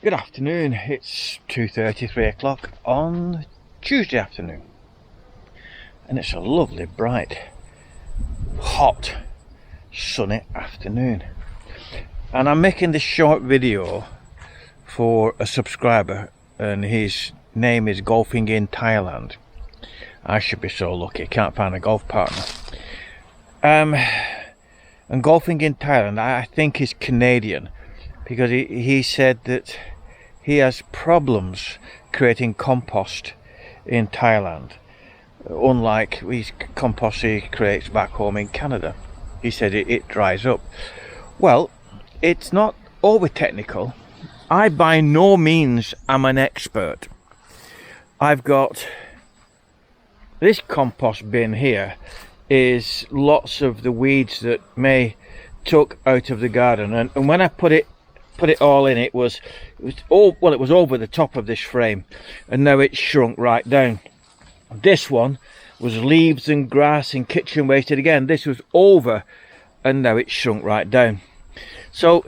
Good afternoon, it's 2:30, 3 o'clock on Tuesday afternoon, and it's a lovely, bright, hot, sunny afternoon, and I'm making this short video for a subscriber, and his name is Golfing in Thailand. I should be so lucky, can't find a golf partner. And Golfing in Thailand, I think, is Canadian, because he said that he has problems creating compost in Thailand, unlike his compost he creates back home in Canada. He said it dries up. Well, it's not over technical. I by no means am an expert. I've got this compost bin here, is lots of the weeds that May took out of the garden, and when I put it all in, it was over the top of this frame, and now it's shrunk right down. This one was leaves and grass and kitchen waste, and again this was over, and now it's shrunk right down. So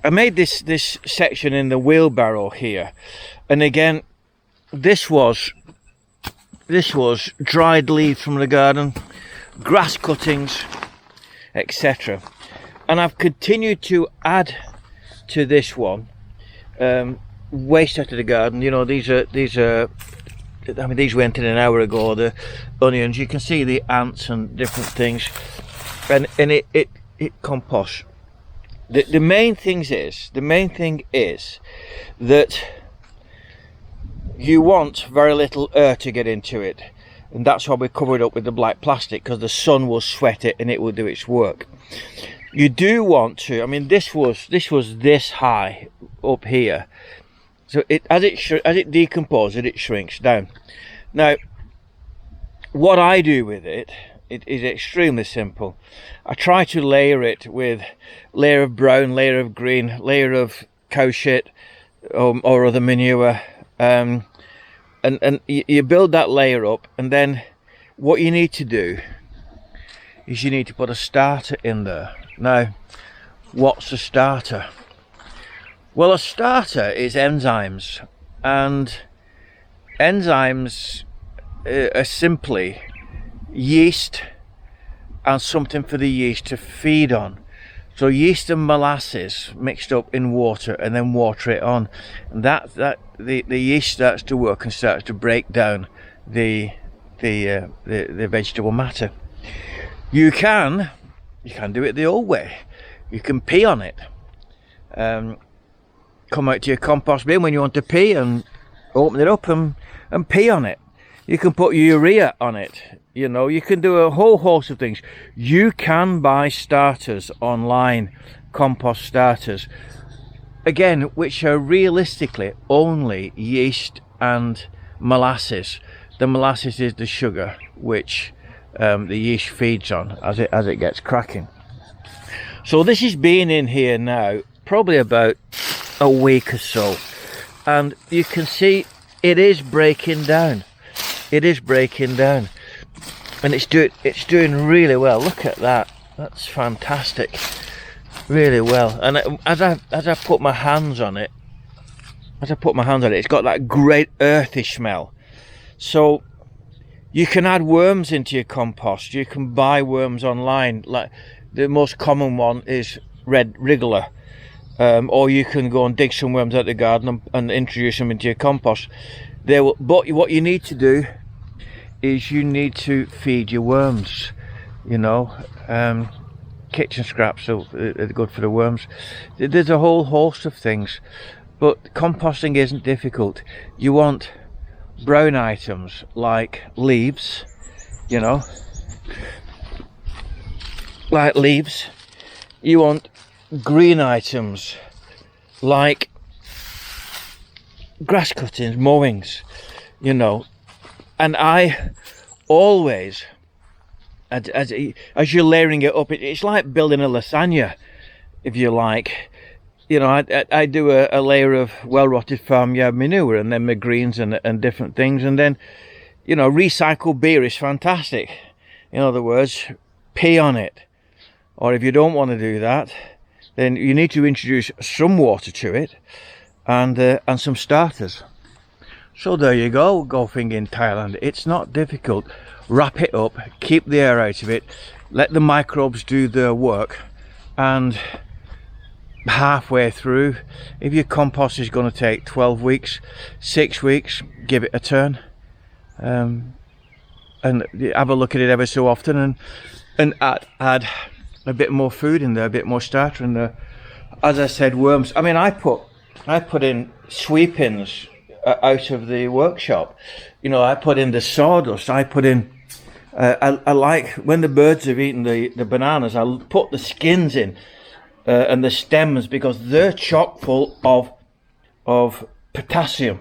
I made this section in the wheelbarrow here, and again this was dried leaves from the garden, grass cuttings, etc. And I've continued to add to this one waste out of the garden. You know, these went in an hour ago, the onions. You can see the ants and different things, and it composts. The main thing is that you want very little air to get into it, and that's why we cover it up with the black plastic, because the sun will sweat it and it will do its work. You do want to, I mean, this was this high up here, so as it decomposes, it shrinks down. Now what I do with it is extremely simple. I try to layer it with layer of brown, layer of green, layer of cow shit or other manure, and you build that layer up, and then what you need to do is you need to put a starter in there. Now, what's a starter? Well, a starter is enzymes, and enzymes are simply yeast and something for the yeast to feed on. So yeast and molasses mixed up in water, and then water it on, and the yeast starts to work and starts to break down the vegetable matter. You can do it the old way. You can pee on it. Come out to your compost bin when you want to pee and open it up and pee on it. You can put urea on it. You know, you can do a whole host of things. You can buy starters online, compost starters, again, which are realistically only yeast and molasses. The molasses is the sugar which the yeast feeds on as it gets cracking. So this has been in here now probably about a week or so, and you can see it is breaking down. It is breaking down, and it's doing really well. Look at that. That's fantastic. Really well. And as I put my hands on it, it's got that great earthy smell. So you can add worms into your compost. You can buy worms online. Like the most common one is red wriggler, or you can go and dig some worms out of the garden and introduce them into your compost. But what you need to do is you need to feed your worms. You know, kitchen scraps are good for the worms. There's a whole host of things, but composting isn't difficult. You want brown items like leaves, you know, like leaves. You want green items like grass cuttings, mowings, you know. And I always, as you're layering it up, it's like building a lasagna, if you like. You know, I do a layer of well-rotted farmyard manure, and then my greens and different things, and then, you know, recycled beer is fantastic. In other words, pee on it. Or if you don't want to do that, then you need to introduce some water to it, and some starters. So there you go, golfing in Thailand. It's not difficult. Wrap it up, keep the air out of it, let the microbes do their work, and halfway through, if your compost is going to take 12 weeks, 6 weeks, give it a turn, and have a look at it ever so often, and add a bit more food in there, a bit more starter in there. As I said, worms. I mean, I put in sweepings out of the workshop. You know, I put in the sawdust. I put in. I like when the birds have eaten the bananas. I'll put the skins in and the stems, because they're chock full of potassium.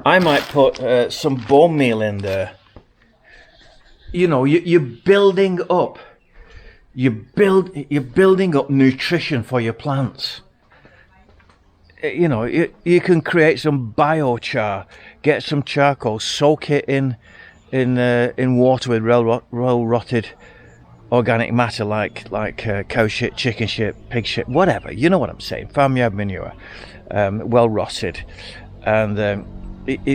I might put some bone meal in there. You know, you're building up. You're building up nutrition for your plants. You know, you can create some biochar, get some charcoal, soak it in water with well rotted organic matter like cow shit, chicken shit, pig shit, whatever. You know what I'm saying? Farmyard manure, well rotted, and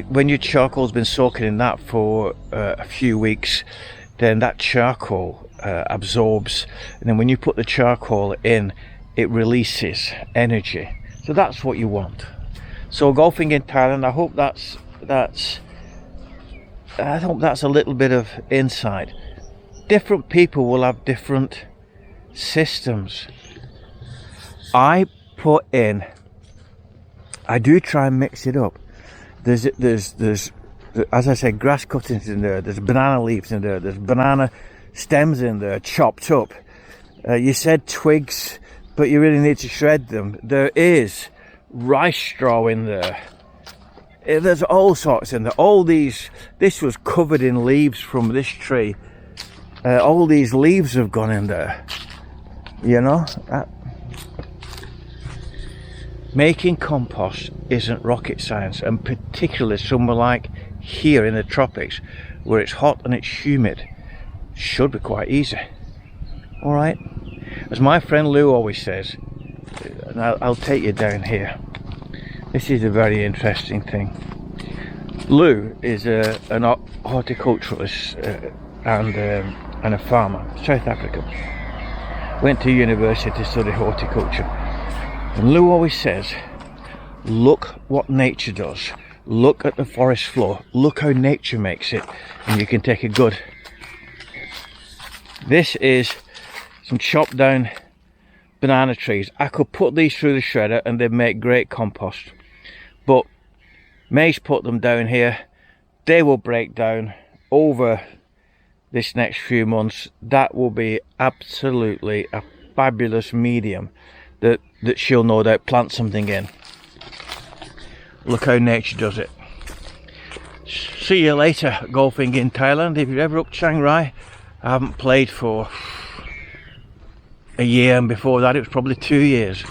when your charcoal's been soaking in that for a few weeks, then that charcoal absorbs, and then when you put the charcoal in, it releases energy. So that's what you want. So golfing in Thailand, I hope that's a little bit of insight. Different people will have different systems. I do try and mix it up. There's as I said, grass cuttings in there, there's banana leaves in there, there's banana stems in there chopped up. You said twigs, but you really need to shred them. There is rice straw in there. There's all sorts in there. This was covered in leaves from this tree. All these leaves have gone in there. You know, making compost isn't rocket science, and particularly somewhere like here in the tropics, where it's hot and it's humid, should be quite easy. All right. As my friend Lou always says, and I'll take you down here. This is a very interesting thing. Lou is an horticulturalist and a farmer, South Africa. Went to university to study horticulture. And Lou always says, look what nature does. Look at the forest floor. Look how nature makes it, and you can take a good. This is some chopped down banana trees. I could put these through the shredder and they'd make great compost, but May's put them down here. They will break down over this next few months. That will be absolutely a fabulous medium that she'll no doubt plant something in. Look how nature does it. See you later, golfing in Thailand. If you're ever up Chiang Rai, I haven't played for a year, and before that it was probably 2 years.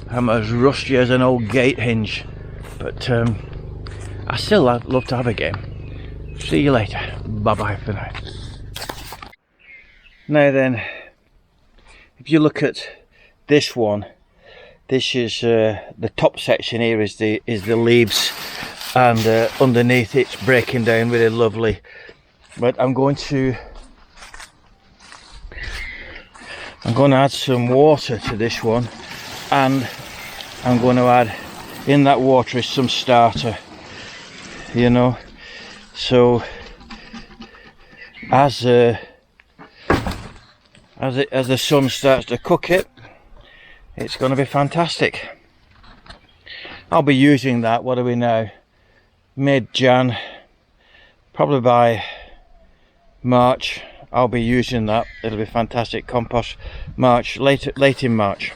I'm as rusty as an old gate hinge, but I still love to have a game. See you later. Bye bye for now. Now then, if you look at this one, this is the top section here is the leaves, and underneath it's breaking down really lovely. But I'm going to add some water to this one, and I'm going to add in that water is some starter, you know. So as the sun starts to cook it, it's going to be fantastic. I'll be using that, what are we now, mid-Jan, probably by March I'll be using that. It'll be fantastic compost. Late in March.